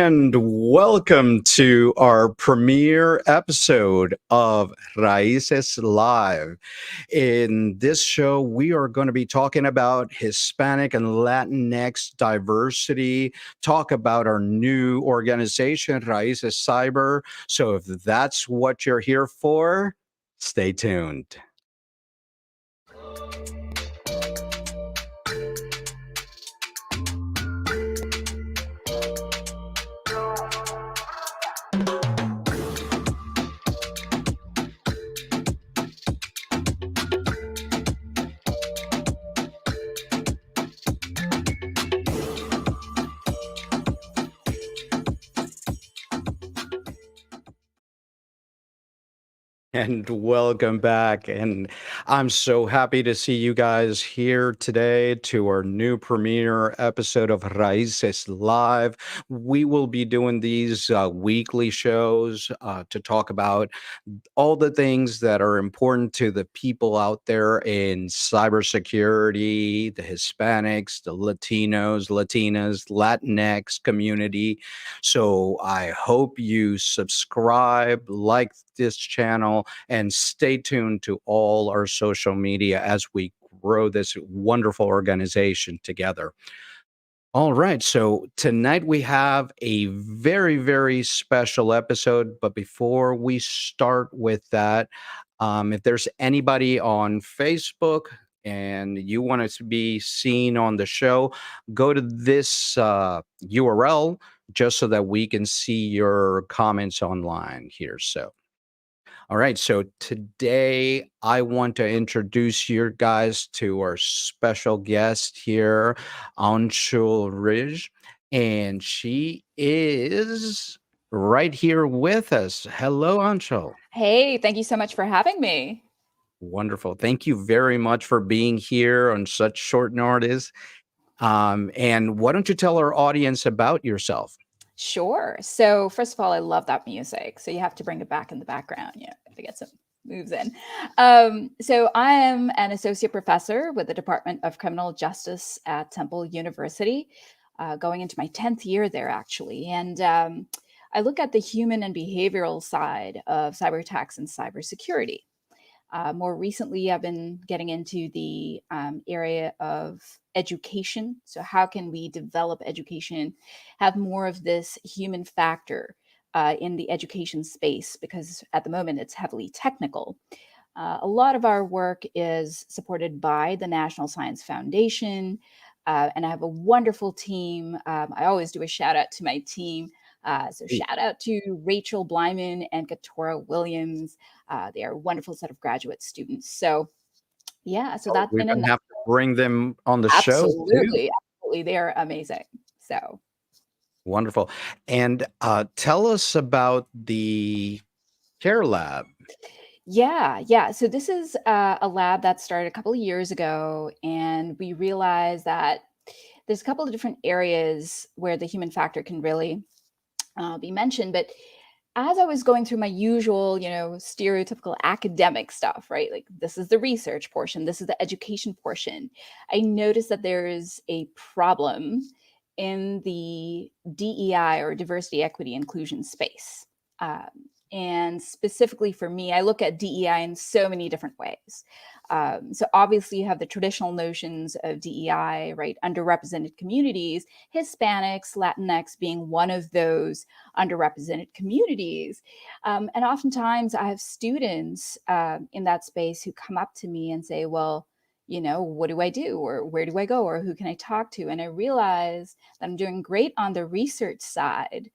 And welcome to our premiere episode of Raíces Live. In this show, we are going to be talking about Hispanic and Latinx diversity, talk about our new organization, Raices Cyber. So if that's what you're here for, stay tuned. And welcome back. And I'm so happy to see you guys here today to our new premiere episode of Raíces Live. We will be doing these weekly shows to talk about all the things that are important to the people out there in cybersecurity, the Hispanics, the Latinos, Latinas, Latinx community. So I hope you subscribe, like this channel, and stay tuned to all our social media as we grow this wonderful organization together. All right. So tonight we have a very, very special episode. But before we start with that, if there's anybody on Facebook and you want us to be seen on the show, go to this URL just so that we can see your comments online here. So. All right, so today I want to introduce you guys to our special guest here, Aunshul Rege, and she is right here with us. Hello, Aunshul. Hey, thank you so much for having me. Wonderful. Thank you very much for being here on such short notice. And why don't you tell our audience about yourself? Sure. So first of all, I love that music. So you have to bring it back in the background. Yeah, to get some moves in. So I am an associate professor with the Department of Criminal Justice at Temple University, going into my 10th year there actually. And I look at the human and behavioral side of cyber attacks and cybersecurity. More recently, I've been getting into the area of education. So, how can we develop education, have more of this human factor in the education space? Because at the moment, it's heavily technical. A lot of our work is supported by the National Science Foundation, and I have a wonderful team. I always do a shout out to my team. So shout out to Rachel Blyman and Katora Williams. They are a wonderful set of graduate students. So yeah, so that's We're in a going to have to bring them on the show too. absolutely, they are amazing. So Wonderful. And tell us about the Care Lab. yeah. So this is a lab that started a couple of years ago, and we realized that there's a couple of different areas where the human factor can really be mentioned. But as I was going through my usual, stereotypical academic stuff, right? Like this is the research portion, this is the education portion. I noticed that there is a problem in the DEI or diversity, equity, inclusion space. And specifically for me, I look at DEI in so many different ways. So obviously you have the traditional notions of DEI, right? Underrepresented communities, Hispanics, Latinx being one of those underrepresented communities. And oftentimes I have students in that space who come up to me and say, well, what do I do? Or where do I go? Or who can I talk to? And I realize that I'm doing great on the research side.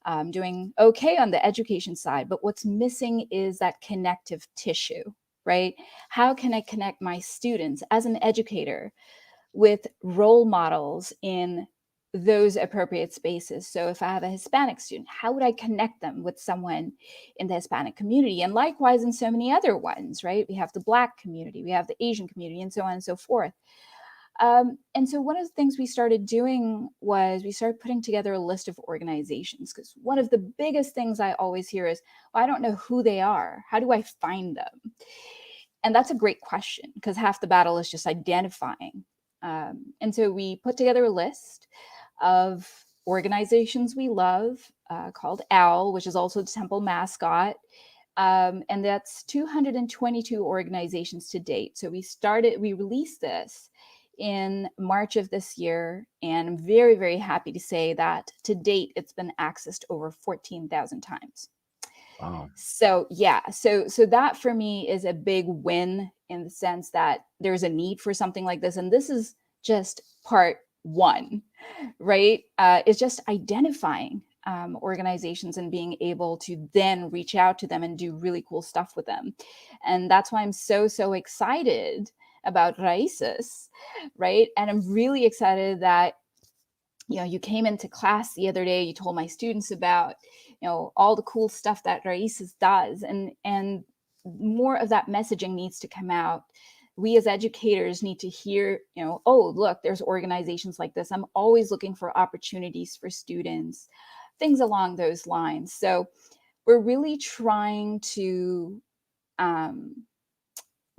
I'm doing okay on the education side, but what's missing is that connective tissue, right? How can I connect my students as an educator with role models in those appropriate spaces? So if I have a Hispanic student, how would I connect them with someone in the Hispanic community? And likewise in so many other ones, right? We have the Black community, we have the Asian community, and so on and so forth. And so one of the things we started doing was we started putting together a list of organizations, because one of the biggest things I always hear is, well, I don't know who they are. How do I find them? And that's a great question, because half the battle is just identifying. And so we put together a list of organizations we love called OWL, which is also the temple mascot. And that's 222 organizations to date. So we released this in March of this year, and I'm very, very happy to say that to date, it's been accessed over 14,000 times. Wow. So yeah, so that for me is a big win in the sense that there's a need for something like this, and this is just part one, right? It's just identifying organizations and being able to then reach out to them and do really cool stuff with them, and that's why I'm so excited about Raíces, right? And I'm really excited that you came into class the other day, you told my students about all the cool stuff that Raíces does, and more of that messaging needs to come out. We as educators need to hear, oh, look, there's organizations like this. I'm always looking for opportunities for students, things along those lines. So we're really trying to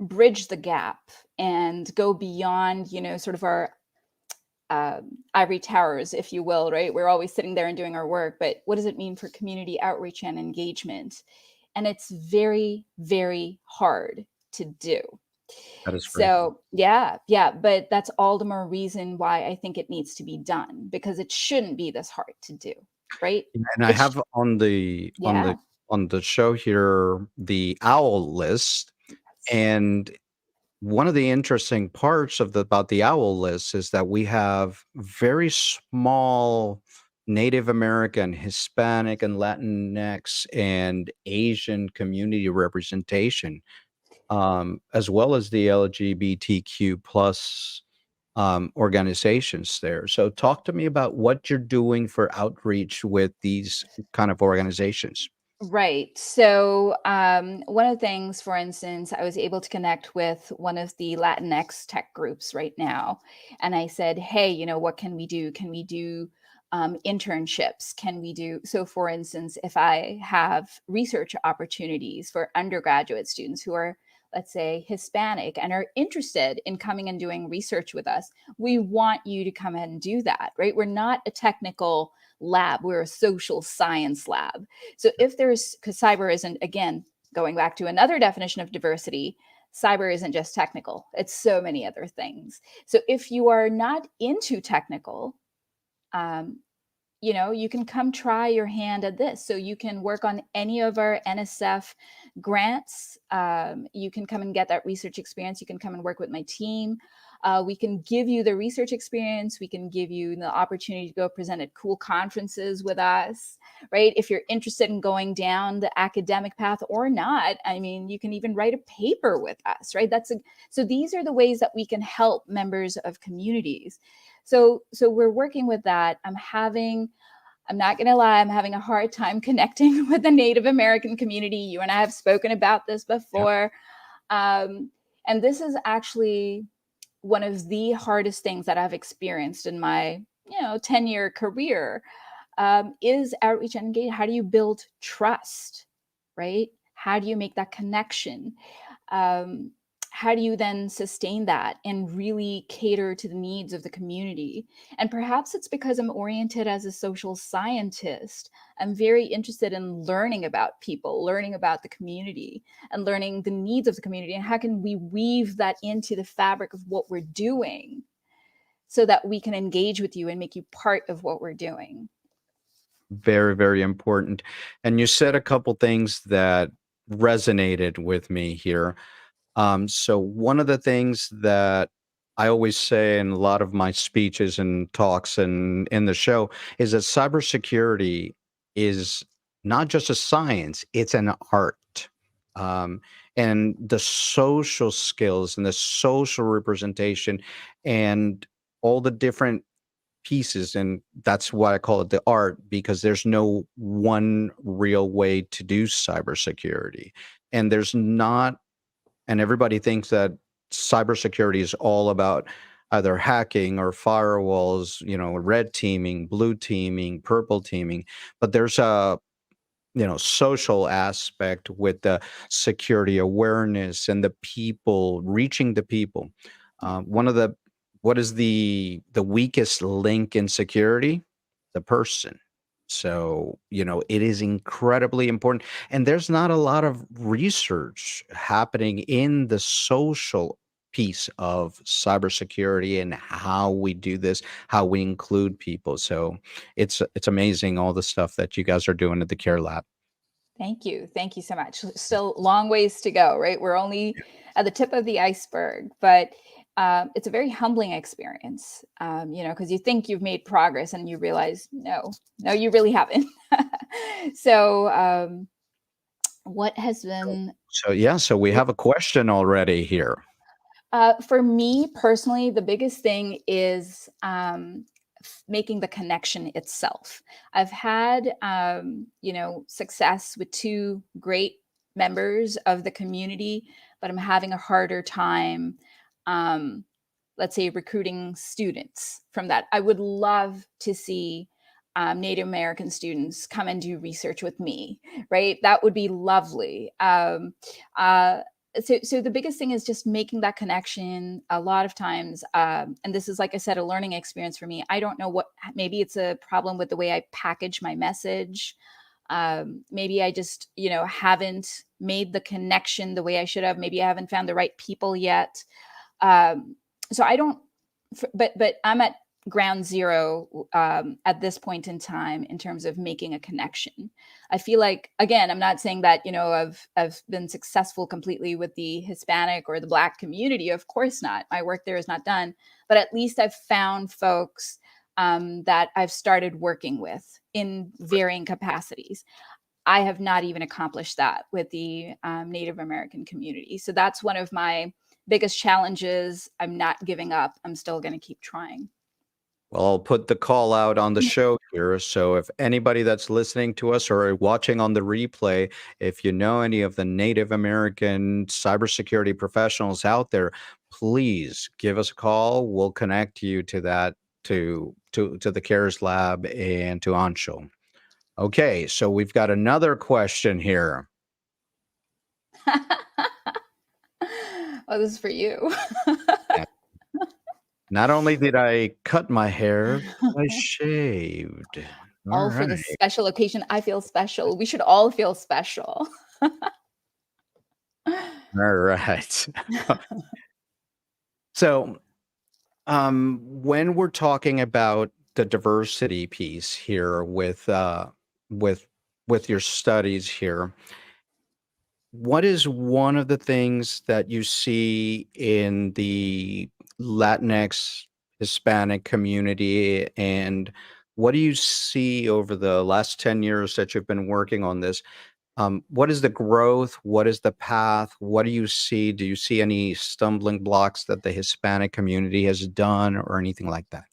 bridge the gap and go beyond, sort of our ivory towers, if you will, right? We're always sitting there and doing our work, but what does it mean for community outreach and engagement? And it's very, very hard to do. That is great. So yeah, but that's all the more reason why I think it needs to be done, because it shouldn't be this hard to do, right? And I have on the Yeah. on the show here the OWL list, and one of the interesting parts of the about the OWL list is that we have very small Native American, Hispanic and Latinx and Asian community representation, as well as the LGBTQ plus organizations there. So talk to me about what you're doing for outreach with these kind of organizations. Right. So, one of the things, for instance, I was able to connect with one of the Latinx tech groups right now. And I said, hey, what can we do? Can we do internships? Can we do? So, for instance, if I have research opportunities for undergraduate students who are, let's say, Hispanic and are interested in coming and doing research with us, we want you to come and do that, right? We're not a technical lab, we're a social science lab. So if there's, because cyber isn't, again, going back to another definition of diversity, cyber isn't just technical, it's so many other things. So if you are not into technical, um, you can come try your hand at this. So you can work on any of our NSF grants. You can come and get that research experience. You can come and work with my team. We can give you the research experience. We can give you the opportunity to go present at cool conferences with us, right? If you're interested in going down the academic path or not, I mean, you can even write a paper with us, right? So these are the ways that we can help members of communities. So we're working with that. I'm not going to lie, I'm having a hard time connecting with the Native American community. You and I have spoken about this Yeah. before. And this is actually one of the hardest things that I've experienced in my 10-year career, is outreach and engage. How do you build trust, right? How do you make that connection? Um, how do you then sustain that and really cater to the needs of the community? And perhaps it's because I'm oriented as a social scientist. I'm very interested in learning about people, learning about the community, and learning the needs of the community. And how can we weave that into the fabric of what we're doing so that we can engage with you and make you part of what we're doing? Very, very important. And you said a couple things that resonated with me here. So one of the things that I always say in a lot of my speeches and talks and in the show is that cybersecurity is not just a science, it's an art. Um, and the social skills and the social representation and all the different pieces, and that's why I call it the art, because there's no one real way to do cybersecurity. And there's not, and everybody thinks that cybersecurity is all about either hacking or firewalls, red teaming, blue teaming, purple teaming. But there's a social aspect with the security awareness and the people, reaching the people. One of the What is the weakest link in security? the person. So, it is incredibly important. And there's not a lot of research happening in the social piece of cybersecurity and how we do this, how we include people. So it's amazing all the stuff that you guys are doing at the Care Lab. Thank you. Thank you so much. Still long ways to go, right? We're only at the tip of the iceberg, but it's a very humbling experience, because you think you've made progress and you realize, no, you really haven't. So, what has been So yeah, so we have a question already here. for me personally, the biggest thing is making the connection itself. I've had, success with two great members of the community, but I'm having a harder time, um, let's say, recruiting students from that. I would love to see Native American students come and do research with me, right? That would be lovely. Uh, so the biggest thing is just making that connection. A lot of times, and this is, like I said, a learning experience for me. I don't know what, maybe it's a problem with the way I package my message. Maybe I just haven't made the connection the way I should have. Maybe I haven't found the right people yet. So I don't, but I'm at ground zero at this point in time in terms of making a connection. I feel like, again, I'm not saying that I've been successful completely with the Hispanic or the Black community. Of course not. My work there is not done, but at least I've found folks that I've started working with in varying capacities. I have not even accomplished that with the Native American community. So that's one of my biggest challenges. I'm not giving up. I'm still going to keep trying. Well, I'll put the call out on the show here. So if anybody that's listening to us or watching on the replay, if you know any of the Native American cybersecurity professionals out there, please give us a call. We'll connect you to that to the CARES Lab and to Anshul. Okay, so we've got another question here. Oh, this is for you. Yeah. Not only did I cut my hair, but I shaved. All All for right. this special occasion. I feel special. We should all feel special. All right. So, when we're talking about the diversity piece here with with your studies here, what is one of the things that you see in the Latinx Hispanic community, and what do you see over the last 10 years that you've been working on this? What is the growth? What is the path? What do you see? Do you see any stumbling blocks that the Hispanic community has done or anything like that?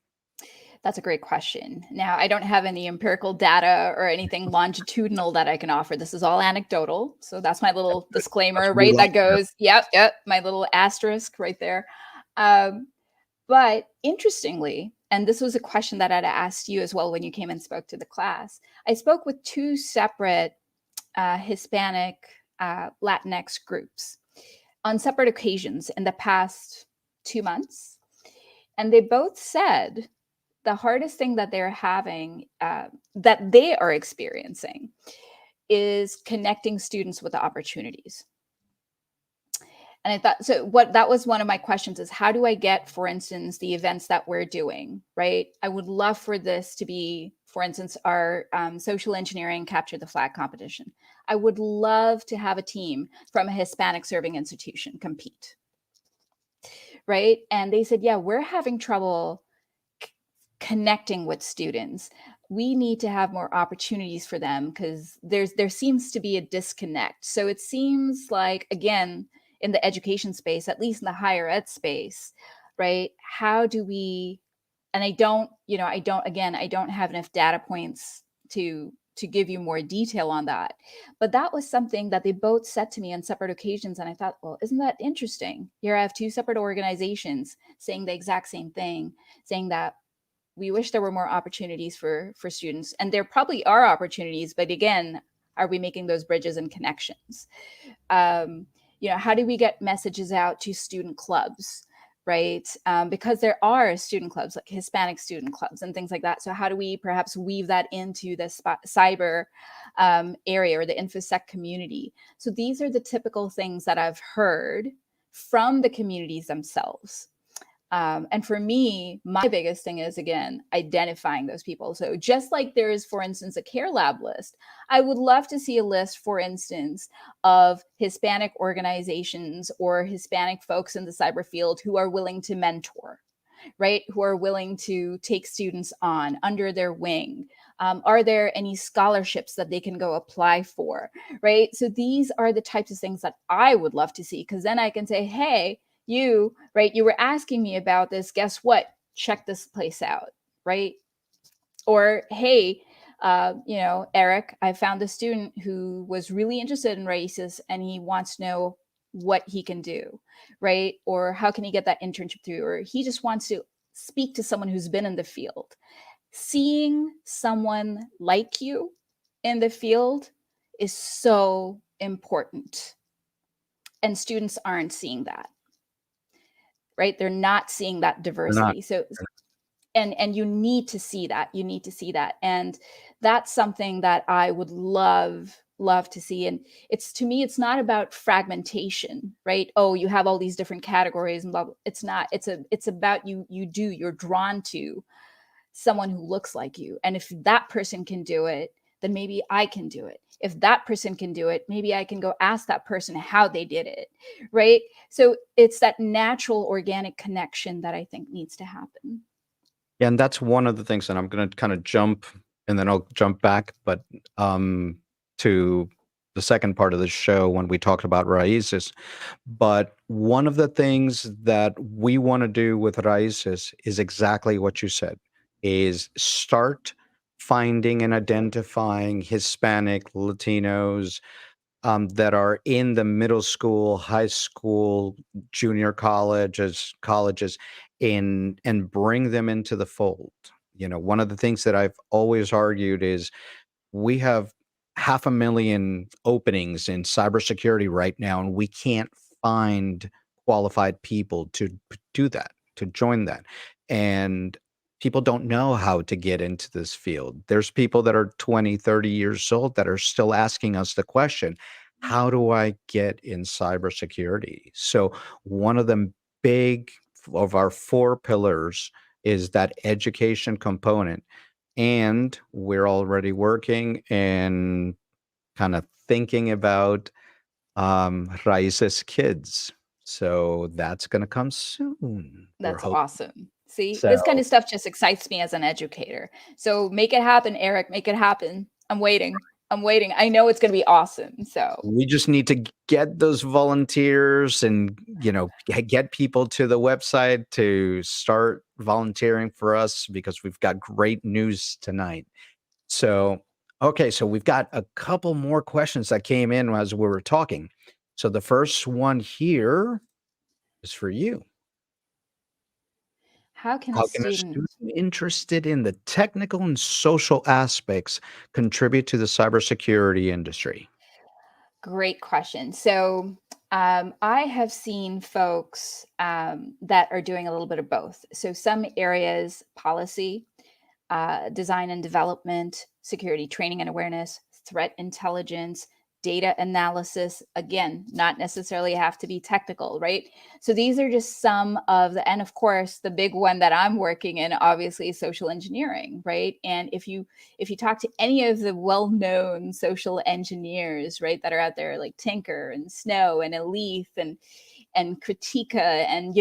That's a great question. Now, I don't have any empirical data or anything longitudinal that I can offer. This is all anecdotal. So that's my little That's disclaimer, what we right? like That to hear. goes, yep, my little asterisk right there. Um, but interestingly, and this was a question that I'd asked you as well when you came and spoke to the class, I spoke with two separate Hispanic Latinx groups on separate occasions in the past 2 months. And they both said the hardest thing that they're having, that they are experiencing, is connecting students with the opportunities. And I thought, so what that was one of my questions is, how do I get, for instance, the events that we're doing, right? I would love for this to be, for instance, our social engineering capture the flag competition. I would love to have a team from a Hispanic serving institution compete, right? And they said, yeah, we're having trouble connecting with students. We need to have more opportunities for them because there seems to be a disconnect. So it seems like, again, in the education space, at least in the higher ed space, right? How do we, and I don't have enough data points to give you more detail on that. But that was something that they both said to me on separate occasions. And I thought, well, isn't that interesting? Here I have two separate organizations saying the exact same thing, saying that we wish there were more opportunities for students, and there probably are opportunities, but again, are we making those bridges and connections? How do we get messages out to student clubs, right? Because there are student clubs like Hispanic student clubs and things like that. So how do we perhaps weave that into the cyber area or the InfoSec community? So these are the typical things that I've heard from the communities themselves. And for me, my biggest thing is, again, identifying those people. So just like there is, for instance, a care lab list, I would love to see a list, for instance, of Hispanic organizations or Hispanic folks in the cyber field who are willing to mentor, right? Who are willing to take students on under their wing. Are there any scholarships that they can go apply for, right? So these are the types of things that I would love to see, because then I can say, hey, you, right, you were asking me about this. Guess what? Check this place out, right? Or, hey, Eric, I found a student who was really interested in Raíces and he wants to know what he can do, right? Or how can he get that internship through? Or he just wants to speak to someone who's been in the field. Seeing someone like you in the field is so important. And students aren't seeing that, right? They're not seeing that They're not. diversity. So and you need to see that. You need to see that. And that's something that I would love to see. And it's, to me, it's not about fragmentation, right? Oh, you have all these different categories and blah, blah. It's not. It's about you're drawn to someone who looks like you. And if that person can do it, then maybe I can do it. If that person can do it, maybe I can go ask that person how they did it, right? So it's that natural organic connection that I think needs to happen. Yeah, and that's one of the things, and I'm going to kind of jump and then I'll jump back, but to the second part of the show when we talked about Raíces. But one of the things that we want to do with Raíces is exactly what you said, is start finding and identifying Hispanic, Latinos, that are in the middle school, high school, junior colleges, and bring them into the fold. You know, one of the things that I've always argued is we have 500,000 openings in cybersecurity right now, and we can't find qualified people to do that, to join that. And people don't know how to get into this field. There's people that are 20, 30 years old that are still asking us the question, how do I get in cybersecurity? So one of the big of our four pillars is that education component, and we're already working and kind of thinking about Raices Kids. So that's going to come soon. We're That's hoping. awesome. See, So this kind of stuff just excites me as an educator. So make it happen, Eric. Make it happen. I'm waiting. I'm waiting. I know it's going to be awesome. So we just need to get those volunteers and, get people to the website to start volunteering for us, because we've got great news tonight. So, okay, so we've got a couple more questions that came in as we were talking. So the first one here is for you. how can a How can a student? student interested in the technical and social aspects contribute to the cybersecurity industry? Great question. So I have seen folks that are doing a little bit of both. So some areas, policy, design and development, security training and awareness, threat intelligence, data analysis. Again, not necessarily have to be technical, right? So these are just some of the, and of course, the big one that I'm working in, obviously, is social engineering, right? And if you talk to any of the well-known social engineers, right, that are out there, like Tinker and Snow and Elif and Kritika and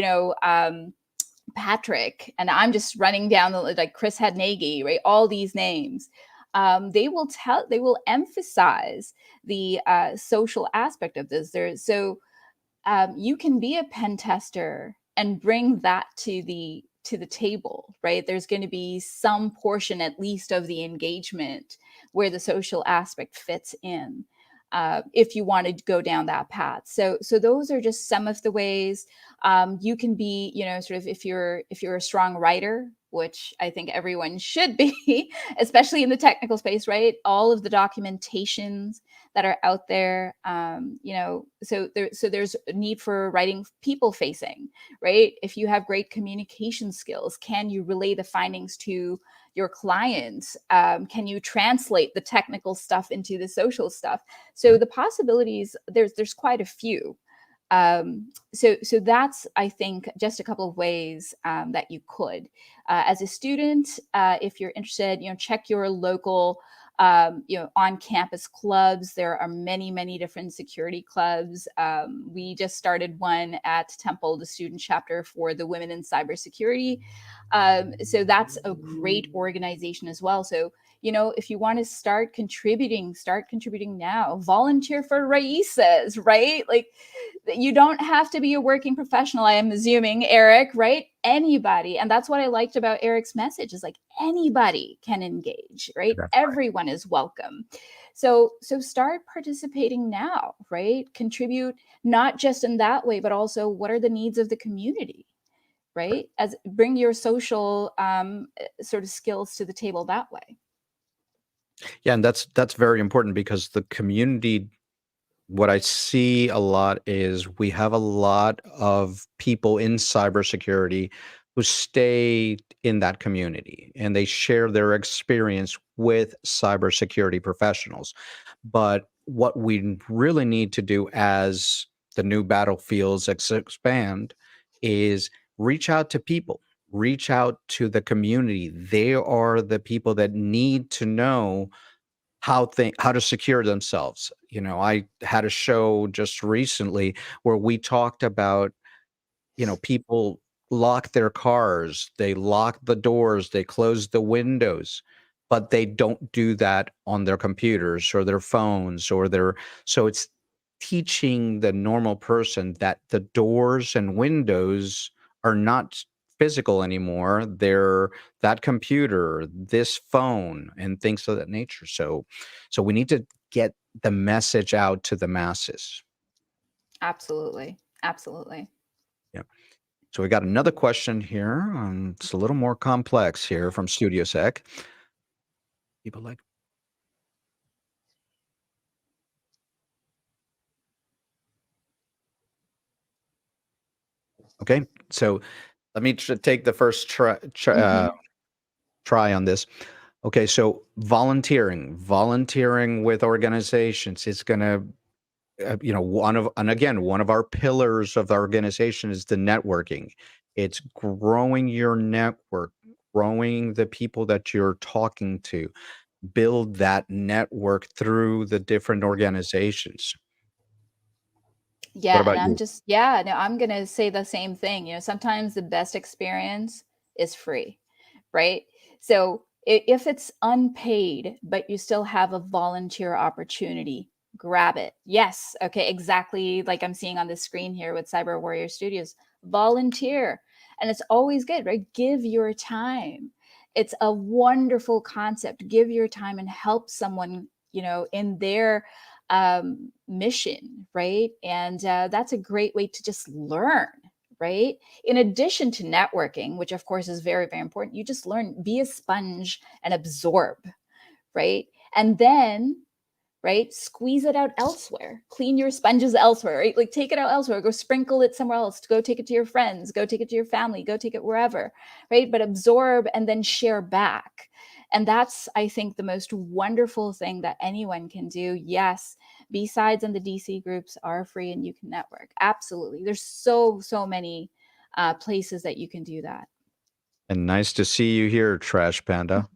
Patrick, and I'm just running down the, like, Chris Hadnagy, right? All these names. They will emphasize the social aspect of this. You can be a pen tester and bring that to the table, right? There's going to be some portion, at least, of the engagement where the social aspect fits in. If you want to go down that path, so those are just some of the ways you can be, sort of, if you're a strong writer, which I think everyone should be, especially in the technical space, right? All of the documentations that are out there, so there's a need for writing people facing, right? If you have great communication skills, can you relay the findings to your clients? Can you translate the technical stuff into the social stuff? So the possibilities, there's quite a few. So that's, I think, just a couple of ways that you could, as a student, if you're interested, check your local, on-campus clubs. There are many different security clubs. We just started one at Temple, the student chapter for the Women in Cybersecurity. So that's a great organization as well. So if you want to start contributing now. Volunteer for Raíces, right? Like, you don't have to be a working professional, I am assuming, Eric, right? Anybody. And that's what I liked about Eric's message, is like anybody can engage, right? That's right. Everyone is welcome. So start participating now, right? Contribute not just in that way, but also what are the needs of the community, right? As bring your social sort of skills to the table that way. Yeah, and that's very important because the community, what I see a lot is we have a lot of people in cybersecurity who stay in that community and they share their experience with cybersecurity professionals. But what we really need to do as the new battlefields expand is reach out to people, reach out to the community. They are the people that need to know how to secure themselves. I had a show just recently where we talked about, people lock their cars, they lock the doors, they close the windows, but they don't do that on their computers or their phones or their so it's teaching the normal person that the doors and windows are not physical anymore. They're that computer, this phone, and things of that nature. So we need to get the message out to the masses. Absolutely. Absolutely. Yeah. So we got another question here. It's a little more complex here from Studio Sec. People like, okay, so let me take the first Mhm. try on this. Okay, so volunteering with organizations is going to, one of our pillars of the organization is the networking. It's growing your network, growing the people that you're talking to, build that network through the different organizations. What Yeah, and about you? I'm gonna say the same thing. Sometimes the best experience is free, right? So if it's unpaid, but you still have a volunteer opportunity, grab it. Yes, okay, exactly like I'm seeing on the screen here with Cyber Warrior Studios. Volunteer. And it's always good, right? Give your time. It's a wonderful concept. Give your time and help someone, in their mission, right? And that's a great way to just learn, right? In addition to networking, which of course is very important, you just learn, be a sponge and absorb, right? And then, right, squeeze it out elsewhere, clean your sponges elsewhere, right? Like take it out elsewhere, go sprinkle it somewhere else, go take it to your friends, go take it to your family, go take it wherever, right? But absorb and then share back. And that's, I think, the most wonderful thing that anyone can do. Yes, B-sides and the DC groups are free and you can network. Absolutely. There's so many places that you can do that. And nice to see you here, Trash Panda.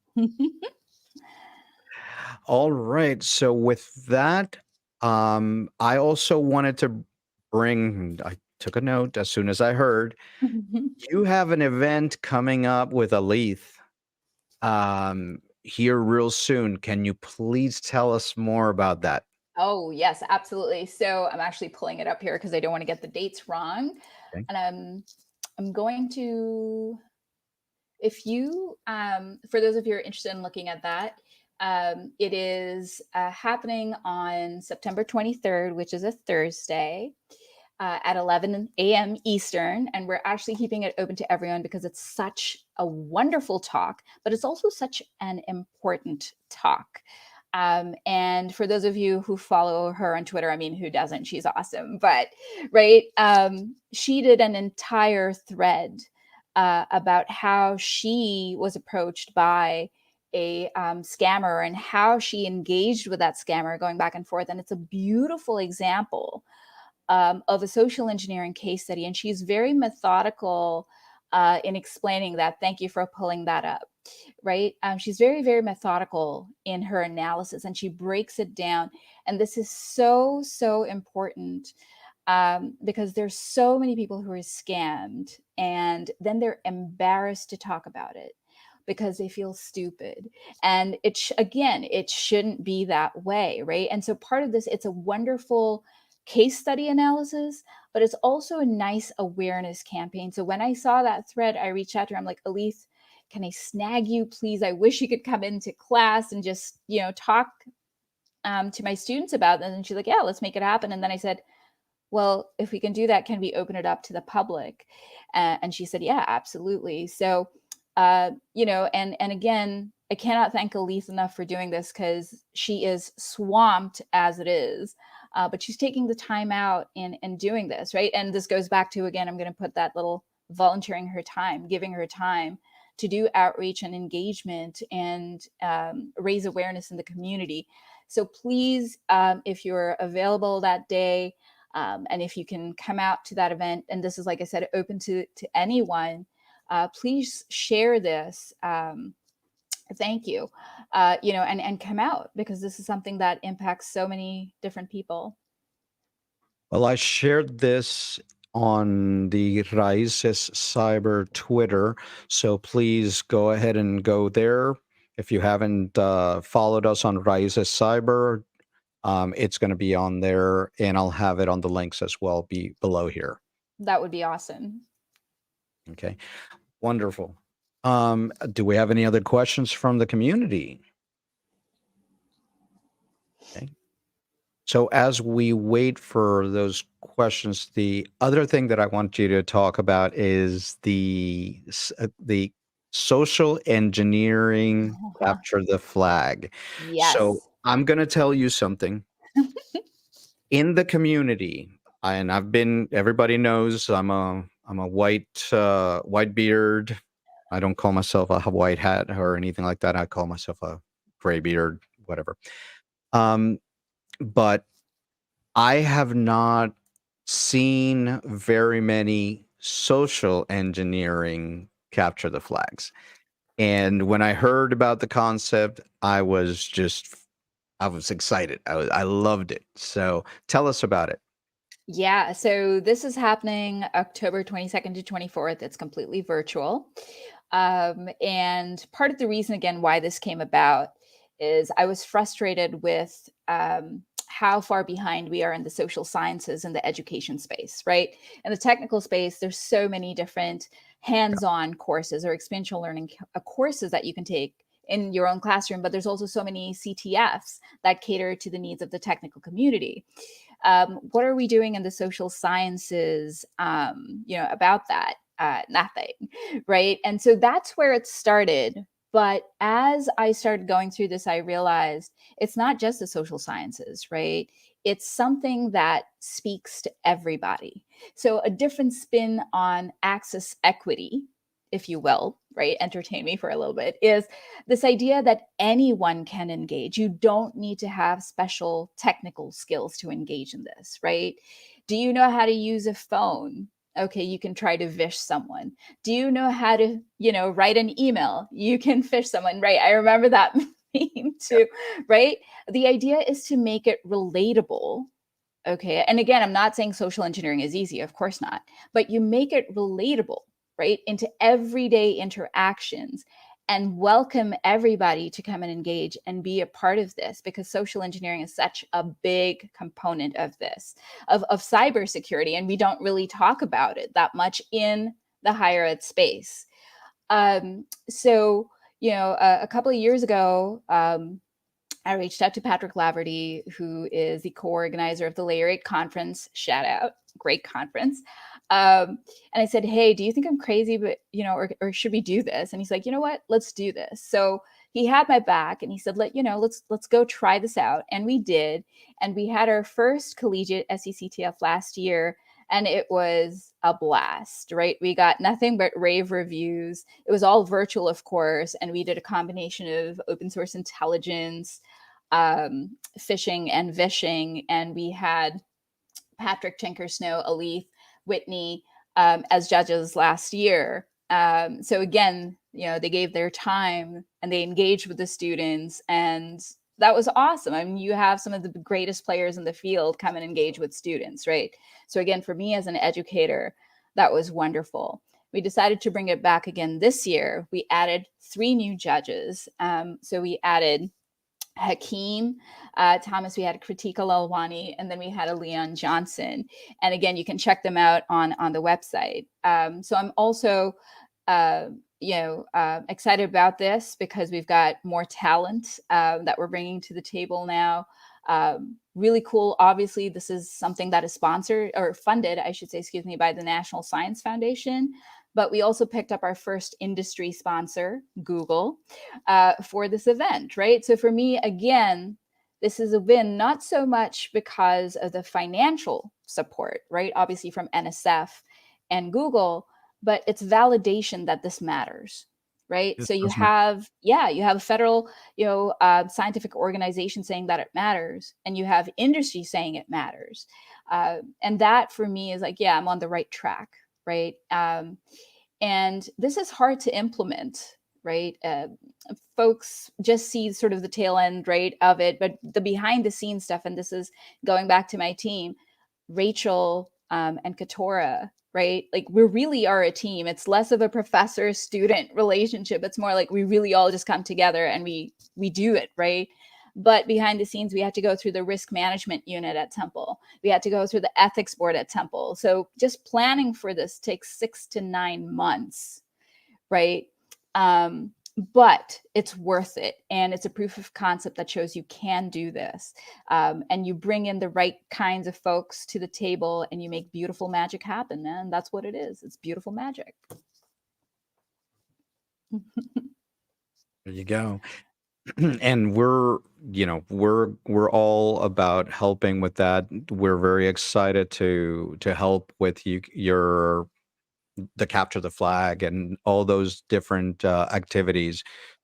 All right. So with that, I also wanted to I took a note as soon as I heard you have an event coming up with Alith here real soon. Can you please tell us more about that? Oh, yes, absolutely. So I'm actually pulling it up here because I don't want to get the dates wrong. Okay. And I'm going to, if you, for those of you who are interested in looking at that, it is happening on September 23rd, which is a Thursday. at 11 a.m. Eastern, and we're actually keeping it open to everyone because it's such a wonderful talk, but it's also such an important talk. And for those of you who follow her on Twitter, I mean, who doesn't? She's awesome. But right, she did an entire thread about how she was approached by a scammer and how she engaged with that scammer, going back and forth. And it's a beautiful example of a social engineering case study. And she's very methodical in explaining that. Thank you for pulling that up. Right. She's very, very methodical in her analysis, and she breaks it down. And this is so, so important because there's so many people who are scammed, and then they're embarrassed to talk about it because they feel stupid. And again, it shouldn't be that way, right? And so part of this, it's a wonderful case study analysis, but it's also a nice awareness campaign. So when I saw that thread, I reached out to her. I'm like, Elise, can I snag you, please? I wish you could come into class and just, talk to my students about it. And she's like, yeah, let's make it happen. And then I said, well, if we can do that, can we open it up to the public? And she said, yeah, absolutely. So, and again, I cannot thank Elise enough for doing this because she is swamped as it is. But she's taking the time out and doing this, right? And this goes back to, again, I'm going to put that little volunteering her time, giving her time to do outreach and engagement and raise awareness in the community. So please, if you're available that day, and if you can come out to that event, and this is, like I said, open to anyone, please share this. Thank you, and come out, because this is something that impacts so many different people. Well, I shared this on the Raices Cyber Twitter, so please go ahead and go there. If you haven't followed us on Raices Cyber, it's going to be on there, and I'll have it on the links as well, be below here. That would be awesome. Okay, wonderful. Do we have any other questions from the community? Okay. So as we wait for those questions, the other thing that I want you to talk about is the social engineering capture the flag. So Yes. I'm going to tell you something. In the community, and everybody knows I'm a white beard. I don't call myself a white hat or anything like that. I call myself a gray beard, whatever. But I have not seen very many social engineering capture the flags. And when I heard about the concept, I was excited. I loved it. So tell us about it. Yeah, so this is happening October 22nd to 24th. It's completely virtual. And part of the reason, again, why this came about is I was frustrated with how far behind we are in the social sciences and the education space, right? In the technical space, there's so many different hands-on courses or experiential learning courses that you can take in your own classroom, but there's also so many CTFs that cater to the needs of the technical community. What are we doing in the social sciences, about that? Nothing, right? And so that's where it started. But as I started going through this, I realized it's not just the social sciences, right? It's something that speaks to everybody. So a different spin on access equity, if you will, right? Entertain me for a little bit, is this idea that anyone can engage. You don't need to have special technical skills to engage in this, right? Do you know how to use a phone? Okay, you can try to fish someone. Do you know how to, write an email? You can fish someone, right? I remember that meme too, right? The idea is to make it relatable. Okay. And again, I'm not saying social engineering is easy, of course not, but you make it relatable, right, into everyday interactions and welcome everybody to come and engage and be a part of this, because social engineering is such a big component of this, of cybersecurity. And we don't really talk about it that much in the higher ed space. So, a couple of years ago, I reached out to Patrick Laverty, who is the co-organizer of the Layer 8 conference. Shout out, great conference. And I said, hey, do you think I'm crazy, but, or should we do this? And he's like, you know what, let's do this. So he had my back and he said, let's go try this out. And we did. And we had our first collegiate SECTF last year. And it was a blast, right? We got nothing but rave reviews. It was all virtual, of course. And we did a combination of open source intelligence, phishing and vishing. And we had Patrick, Snow, Alith, Whitney as judges last year. So again, they gave their time and they engaged with the students, and that was awesome. I mean, you have some of the greatest players in the field come and engage with students, right? So again, for me as an educator, that was wonderful. We decided to bring it back again this year. We added 3 new judges. So we added Hakeem Thomas, we had Kritika Lalwani, and then we had a Leon Johnson. And again, you can check them out on the website. So I'm also excited about this because we've got more talent that we're bringing to the table now. Really cool. Obviously, this is something that is sponsored or funded, I should say, by the National Science Foundation. But we also picked up our first industry sponsor, Google, for this event, right? So for me, again, this is a win, not so much because of the financial support, right? Obviously from NSF and Google, but it's validation that this matters, right? So you have a federal, scientific organization saying that it matters, and you have industry saying it matters. And that for me is like, yeah, I'm on the right track, right? And this is hard to implement, right? Folks just see sort of the tail end, right, of it, but the behind the scenes stuff, and this is going back to my team, Rachel and Katora, right? Like we really are a team. It's less of a professor-student relationship. It's more like we really all just come together and we do it, right? But behind the scenes, we had to go through the risk management unit at Temple. We had to go through the ethics board at Temple. So just planning for this takes 6 to 9 months, right? But it's worth it. And it's a proof of concept that shows you can do this. And you bring in the right kinds of folks to the table and you make beautiful magic happen, man. That's what it is. It's beautiful magic. There you go. And we're all about helping with that. We're very excited to help with the capture the flag and all those different activities.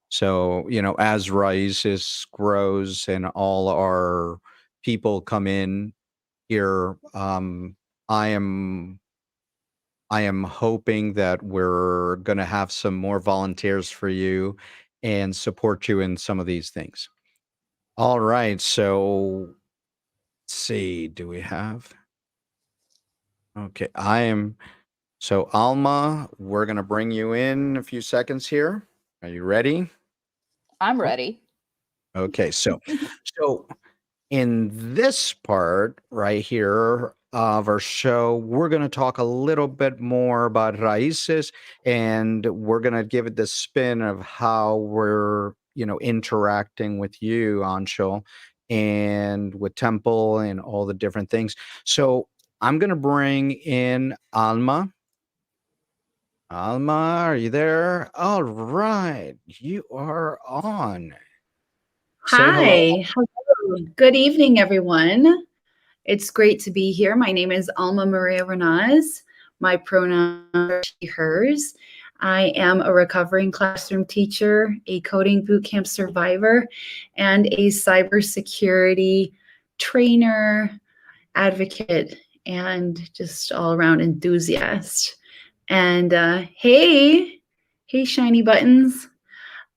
So as Raices grows and all our people come in here, I am hoping that we're going to have some more volunteers for you and support you in some of these things. All right. So let's see. Do we have? Okay. So Alma, we're going to bring you in a few seconds here. Are you ready? I'm ready. Okay. So in this part right here of our show, we're going to talk a little bit more about Raíces, and we're going to give it the spin of how we're, interacting with you, Aunshul, and with Temple and all the different things. So I'm going to bring in Alma. Alma, are you there? All right. You are on. Say hello. Hi. Hello. Good evening, everyone. It's great to be here. My name is Alma Maria Renaz. My pronouns are she, hers. I am a recovering classroom teacher, a coding bootcamp survivor, and a cybersecurity trainer, advocate, and just all-around enthusiast. And hey, shiny buttons.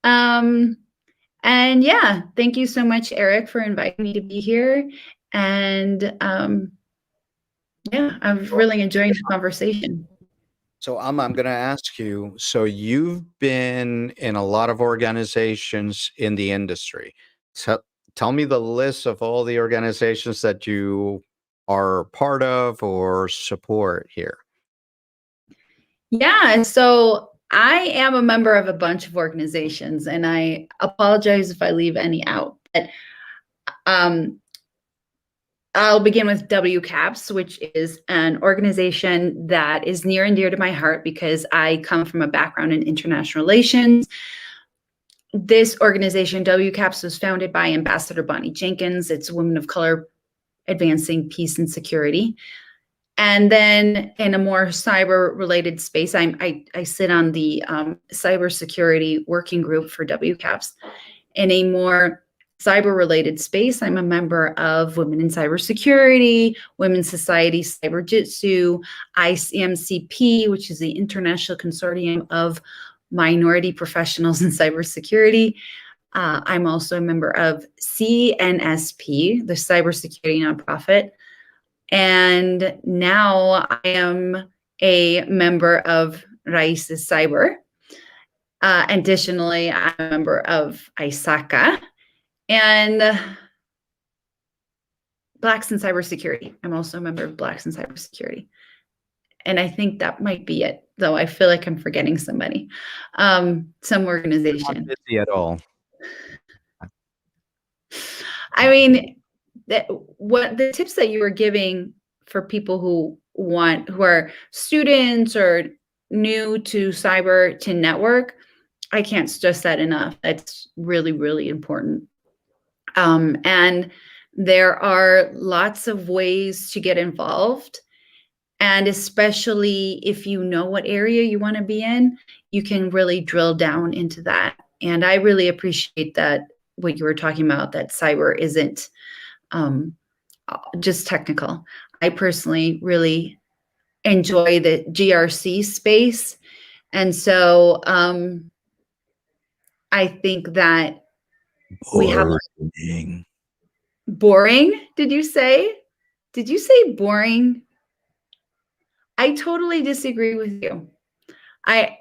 And yeah, thank you so much, Eric, for inviting me to be here. And yeah, I'm really enjoying the conversation. So I'm going to ask you, so you've been in a lot of organizations in the industry. So tell me the list of all the organizations that you are part of or support here. Yeah, so I am a member of a bunch of organizations, and I apologize if I leave any out. But I'll begin with WCAPS, which is an organization that is near and dear to my heart because I come from a background in international relations. This organization, WCAPS, was founded by Ambassador Bonnie Jenkins. It's Women of Color Advancing Peace and Security. And then in a more cyber-related space, I sit on the cybersecurity working group for WCAPS. In a more cyber-related space, I'm a member of Women in Cybersecurity, Women's Society Cyber Jitsu, ICMCP, which is the International Consortium of Minority Professionals in Cybersecurity. I'm also a member of CNSP, the cybersecurity nonprofit. And now I am a member of Raices Cyber. Additionally, I'm a member of ISACA and Blacks in Cybersecurity. I'm also a member of Blacks in Cybersecurity. And I think that might be it, though I feel like I'm forgetting somebody, some organization. Not busy at all. I mean, what the tips that you were giving for people who are students or new to cyber to network, I can't stress that enough. That's really, really important. And there are lots of ways to get involved. And especially if you know what area you want to be in, you can really drill down into that. And I really appreciate that, what you were talking about, that cyber isn't just technical. I personally really enjoy the GRC space. And so I think that we have boring. Did you say boring? I totally disagree with you. That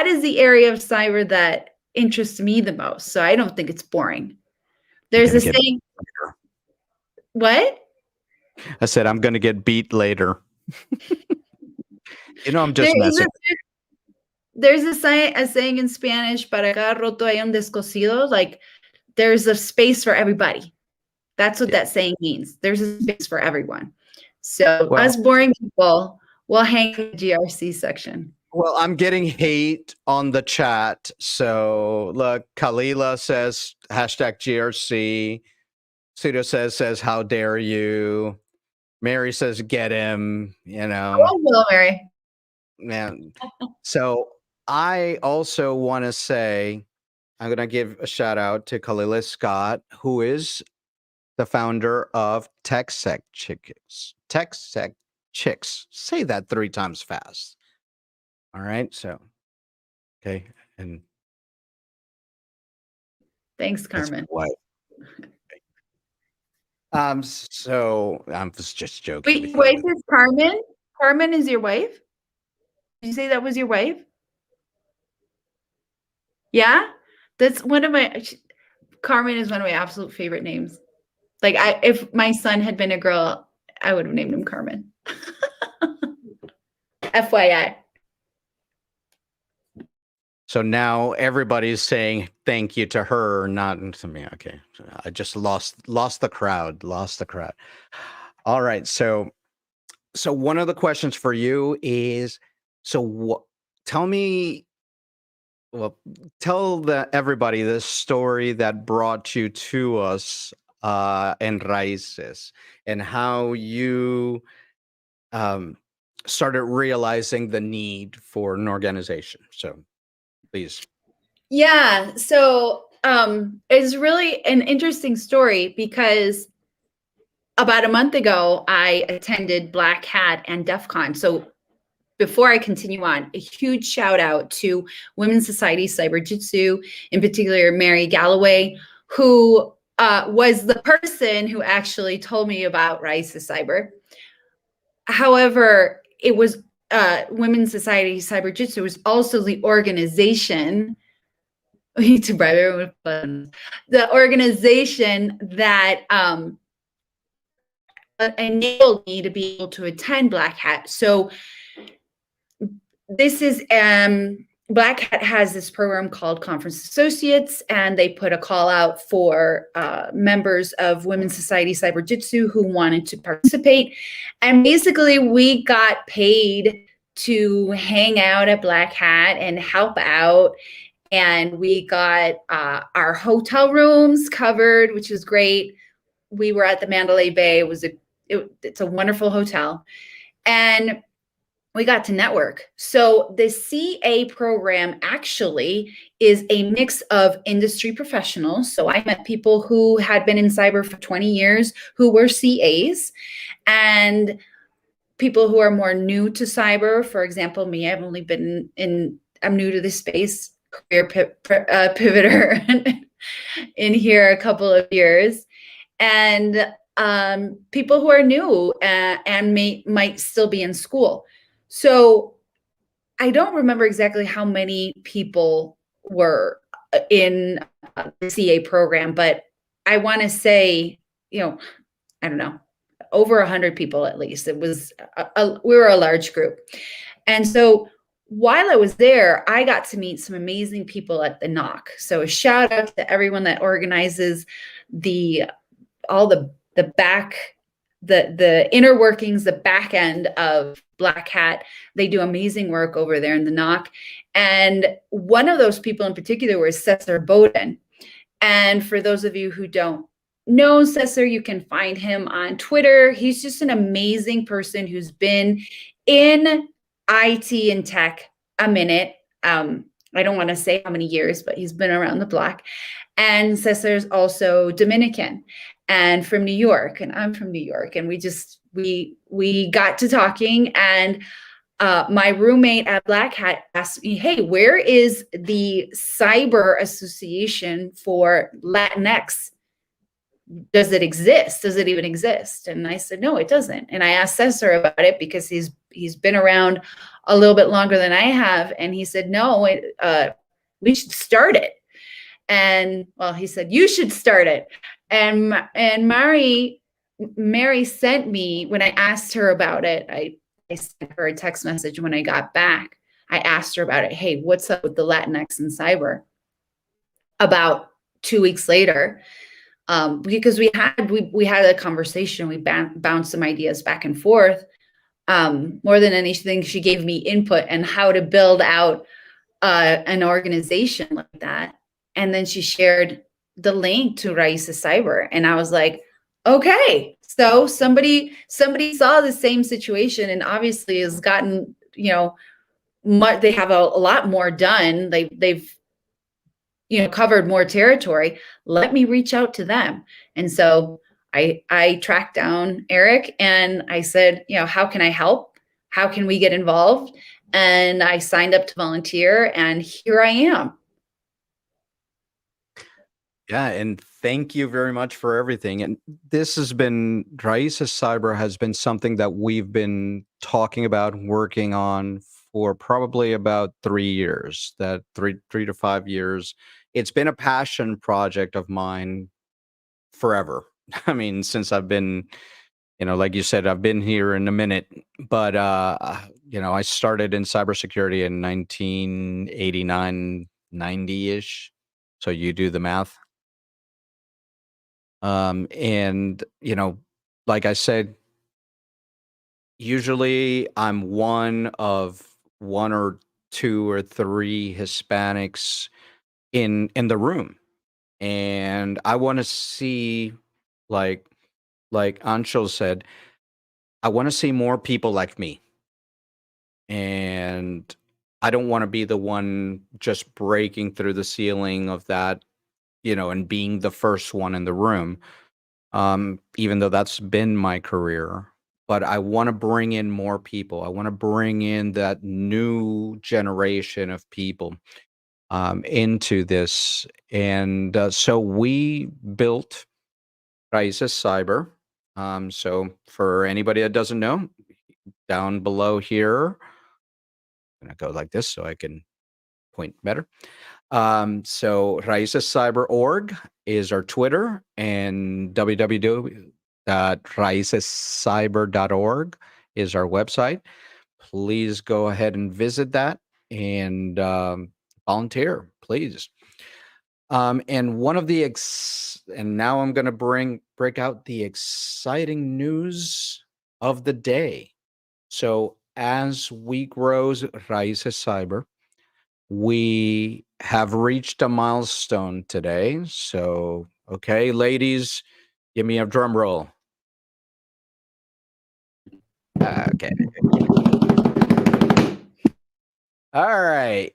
is the area of cyber that interests me the most. So I don't think it's boring. There's a saying. What? I said, I'm going to get beat later. I'm just messing. There's a saying in Spanish, para cada roto hay un descosido, like there's a space for everybody. That's what that saying means. There's a space for everyone. So us boring people will hang in the GRC section. Well, I'm getting hate on the chat. So look, Kalila says #GRC. Sudo says, how dare you? Mary says, get him, Oh, well, Mary. Man. So I also want to say, I'm going to give a shout out to Kalila Scott, who is the founder of TechSec Chicks. TechSec Chicks. Say that 3 times fast. All right. So, okay. And thanks, Carmen. So I was just joking. Wait, your wife is Carmen? Carmen is your wife? Did you say that was your wife? Yeah? That's one of my, Carmen is one of my absolute favorite names. Like if my son had been a girl, I would have named him Carmen. FYI. So now everybody's saying thank you to her, not to me. Okay, I just lost the crowd. All right, so one of the questions for you is, tell everybody the story that brought you to us and Raíces, and how you started realizing the need for an organization. So please. Yeah. So it's really an interesting story because about a month ago, I attended Black Hat and DEF CON. So before I continue on, a huge shout out to Women's Society Cyber Jitsu, in particular, Mary Galloway, who was the person who actually told me about Raices Cyber. However, it was Women's Society Cyber Jitsu was also the organization. We need to bribe everyone with funds. The organization that enabled me to be able to attend Black Hat. So this is Black Hat has this program called Conference Associates, and they put a call out for members of Women's Society Cyber Jitsu who wanted to participate. And basically, we got paid to hang out at Black Hat and help out. And we got our hotel rooms covered, which was great. We were at the Mandalay Bay. It's a wonderful hotel. And we got to network. So the CA program actually is a mix of industry professionals. So I met people who had been in cyber for 20 years who were CAs, and people who are more new to cyber. For example, me, I'm new to this space, career pivoter in here a couple of years. And people who are new and might still be in school. So I don't remember exactly how many people were in the CA program, but I want to say, I don't know, over 100 people at least. It was, we were a large group. And so while I was there, I got to meet some amazing people at the NOC. So a shout out to everyone that organizes all the inner workings, the back end of Black Hat. They do amazing work over there in the NOC. And one of those people in particular was Cesar Bowden. And for those of you who don't know Cesar, you can find him on Twitter. He's just an amazing person who's been in IT and tech a minute. I don't want to say how many years, but he's been around the block. And Cesar's also Dominican and from New York, and I'm from New York, and we got to talking, and my roommate at Black Hat asked me, hey, where is the Cyber Association for Latinx? Does it exist? Does it even exist? And I said, no, it doesn't. And I asked Cesar about it because he's been around a little bit longer than I have, and he said, no, we should start it. And well, he said, you should start it. And Mary sent me, when I asked her about it, I sent her a text message when I got back. I asked her about it. Hey, what's up with the Latinx and cyber? About 2 weeks later, because we had a conversation, we bounced some ideas back and forth. More than anything, she gave me input on how to build out an organization like that. And then she shared the link to Raices Cyber. And I was like, okay, so somebody saw the same situation and obviously has gotten, they have a lot more done. They've covered more territory. Let me reach out to them. And so I tracked down Eric and I said, how can I help? How can we get involved? And I signed up to volunteer, and here I am. Yeah, and thank you very much for everything. And this has been, Raices Cyber has been something that we've been talking about, working on for probably about 3 years, that three to 5 years. It's been a passion project of mine forever. I mean, since I've been, like you said, I've been here in a minute, but, I started in cybersecurity in 1989, 90-ish. So you do the math. And, like I said, usually I'm one of 1 or 2 or 3 Hispanics in the room. And I want to see, like Aunshul said, I want to see more people like me. And I don't want to be the one just breaking through the ceiling of that, and being the first one in the room. Even though that's been my career, but I want to bring in more people. I want to bring in that new generation of people into this. And so we built Raices Cyber. So for anybody that doesn't know, down below here, I'm going to go like this so I can point better. So Raices Cyber Org is our Twitter, and www.raicescyber.org is our website. Please go ahead and visit that. and volunteer, please. And one of the and now I'm going to break out the exciting news of the day. So as we grow Raices Cyber, we have reached a milestone today. So, okay, ladies, give me a drum roll. Okay. All right.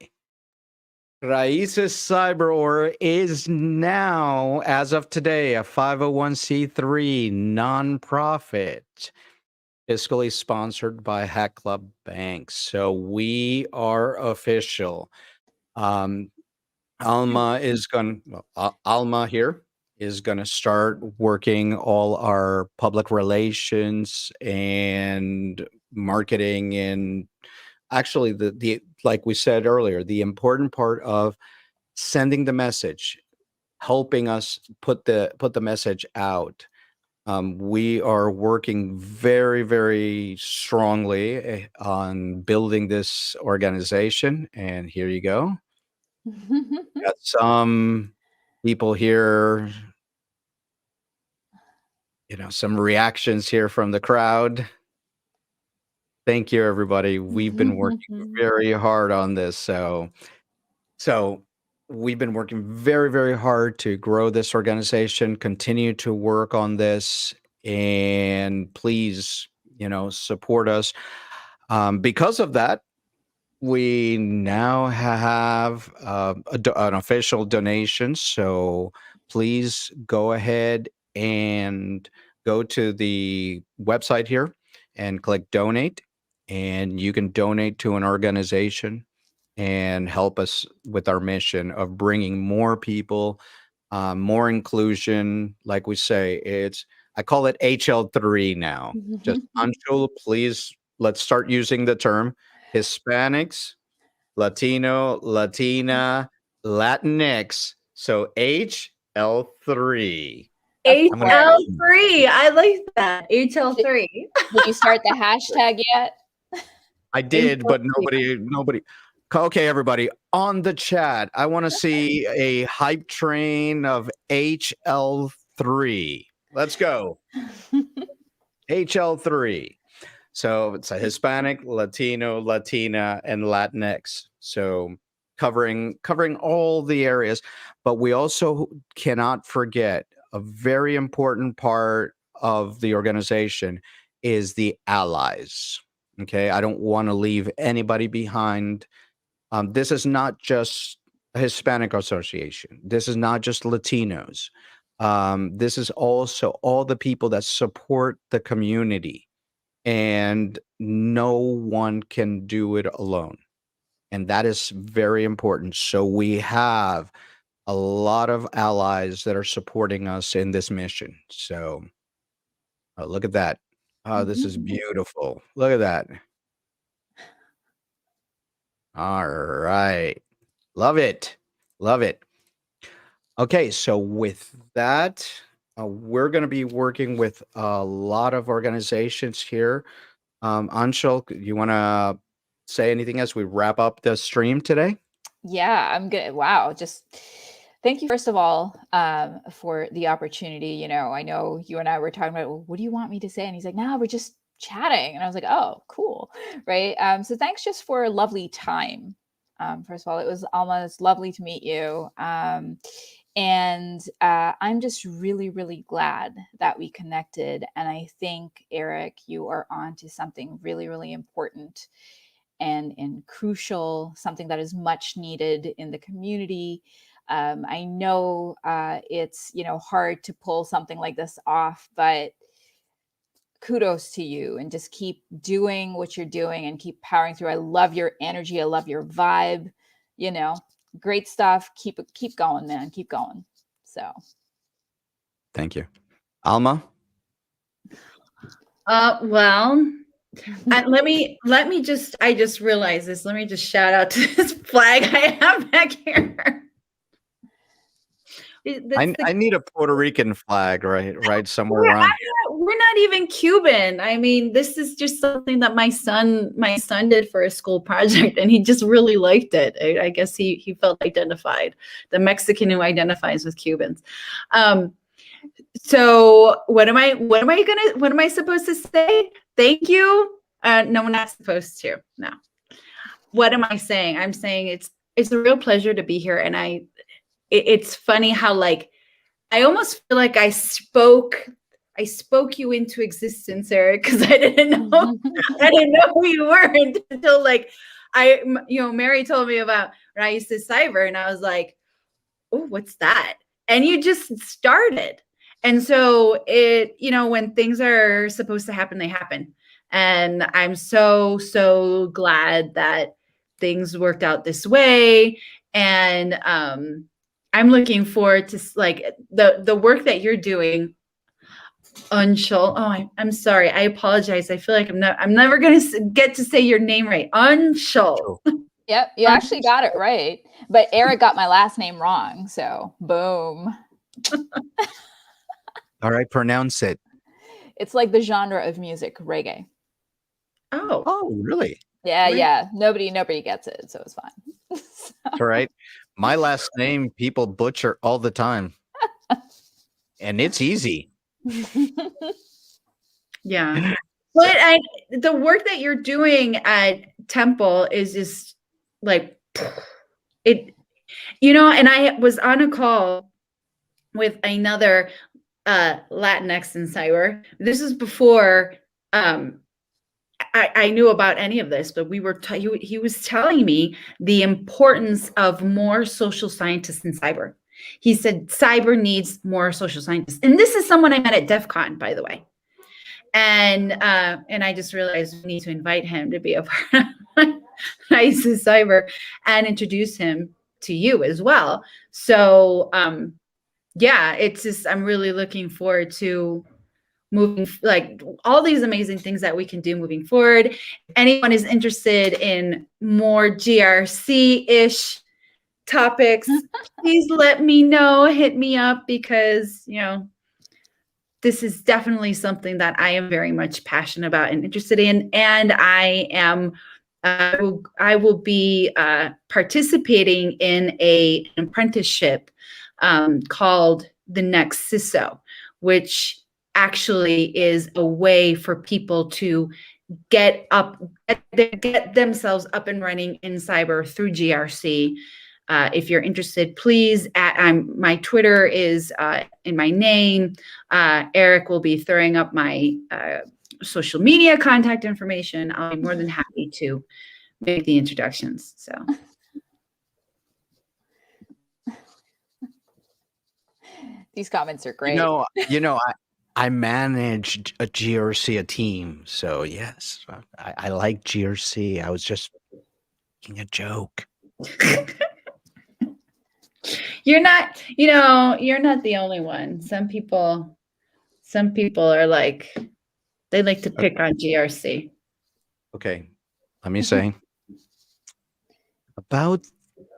Raices Cyber Org is now, as of today, a 501c3 nonprofit, fiscally sponsored by Hack Club Bank. So we are official. Alma here is going to start working all our public relations and marketing, and actually the like we said earlier, the important part of sending the message, helping us put the message out. We are working very, very strongly on building this organization, and here you go. Got some people here, some reactions here from the crowd. Thank you, everybody. We've been working very hard on this. So we've been working very, very hard to grow this organization, continue to work on this, and please, support us. Because of that, we now have an official donation. So please go ahead and go to the website here and click donate, and you can donate to an organization and help us with our mission of bringing more people, more inclusion. Like we say, I call it HL3 now. Just Aunshul, please, let's start using the term Hispanics, Latino, Latina, Latinx. So HL3. HL3. I like that. HL3. Did you start the hashtag yet? I did, but nobody. Okay, everybody on the chat, I want to see a hype train of HL3. Let's go. HL3. So it's a Hispanic, Latino, Latina, and Latinx. So covering all the areas, but we also cannot forget a very important part of the organization is the allies. Okay, I don't want to leave anybody behind. This is not just a Hispanic association. This is not just Latinos. This is also all the people that support the community, and no one can do it alone. And that is very important. So we have a lot of allies that are supporting us in this mission. So look at that. Oh, this is beautiful. Look at that. All right. Love it. Love it. Okay, so with that, we're going to be working with a lot of organizations here. Anshul, you want to say anything as we wrap up the stream today? Yeah, I'm good. Wow. Just thank you, first of all, for the opportunity. I know you and I were talking about, well, what do you want me to say? And he's like, no, we're just chatting. And I was like, oh, cool. Right. So thanks just for a lovely time. First of all, it was almost lovely to meet you. And I'm just really, really glad that we connected. And I think, Eric, you are on to something really, really important and crucial, something that is much needed in the community. I know it's hard to pull something like this off, but kudos to you, and just keep doing what you're doing and keep powering through. I love your energy. I love your vibe. Great stuff. Keep going, man. Keep going. So, thank you, Alma. Well. Let me just, I just realized this. Let me just shout out to this flag I have back here. I need a Puerto Rican flag right somewhere around here. we're not even Cuban. I mean, this is just something that my son did for a school project, and he just really liked it. I guess he felt identified, the Mexican who identifies with Cubans. So what am I supposed to say? Thank you. No, we're not supposed to. No. What am I saying? I'm saying it's a real pleasure to be here, and it's funny how, like, I almost feel like I spoke you into existence, Eric, because I didn't know who you were until, like, Mary told me about Raices Cyber, and I was like, oh, what's that? And you just started. And so when things are supposed to happen, they happen. And I'm so glad that things worked out this way. And I'm looking forward to, like, the work that you're doing, Aunshul. Oh, I'm sorry. I apologize. I feel like I'm never going to get to say your name right. Aunshul. Yep, you actually got it right. But Eric got my last name wrong, so boom. All right, pronounce it. It's like the genre of music, reggae. Oh, really? Yeah, yeah. Nobody gets it, so it's fine. All right. My last name people butcher all the time. And it's easy. Yeah. But the work that you're doing at Temple is just like it, and I was on a call with another Latinx in cyber. This is before I knew about any of this, but he was telling me the importance of more social scientists in cyber. He said cyber needs more social scientists. And this is someone I met at DEF CON, by the way. And I just realized we need to invite him to be a part of Raices Cyber and introduce him to you as well. So yeah, it's just, I'm really looking forward to moving, like, all these amazing things that we can do moving forward. If anyone is interested in more GRC-ish topics, please let me know, hit me up, because this is definitely something that I am very much passionate about and interested in. And I will be participating in an apprenticeship called the Next CISO, which actually is a way for people to get themselves up and running in cyber through GRC. If you're interested, please, my Twitter is in my name. Eric will be throwing up my social media contact information. I'll be more than happy to make the introductions. So. These comments are great. I managed a GRC team, so yes, I like GRC. I was just making a joke. You're not the only one. Some people are like, they like to pick on GRC. Okay, let me say, about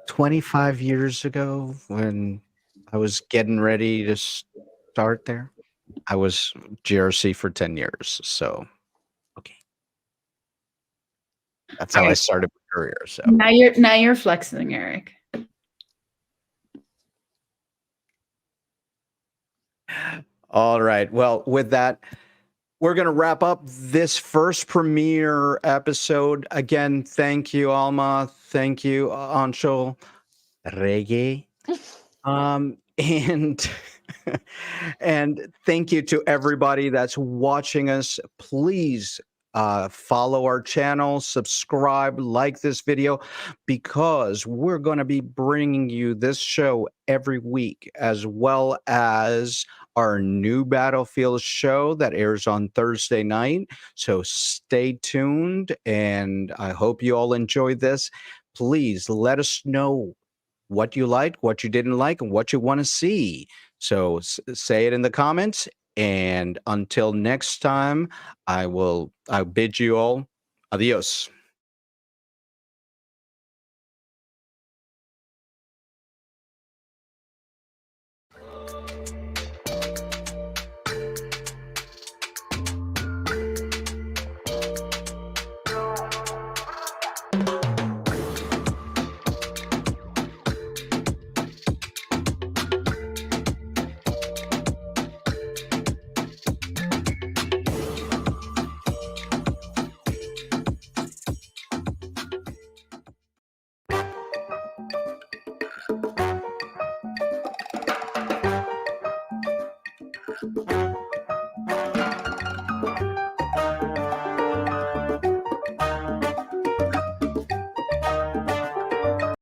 25 years ago, when I was getting ready to start there, I was GRC for 10 years. So, okay. That's how I started my career. So now you're flexing, Eric. All right. Well, with that, we're going to wrap up this first premiere episode. Again, thank you, Alma. Thank you, Aunshul Rege. And and thank you to everybody that's watching us. Please follow our channel, subscribe, like this video, because we're going to be bringing you this show every week, as well as our new Battlefield show that airs on Thursday night. So stay tuned, and I hope you all enjoyed this. Please let us know what you liked, what you didn't like, and what you want to see. So say it in the comments. And until next time, I bid you all adios.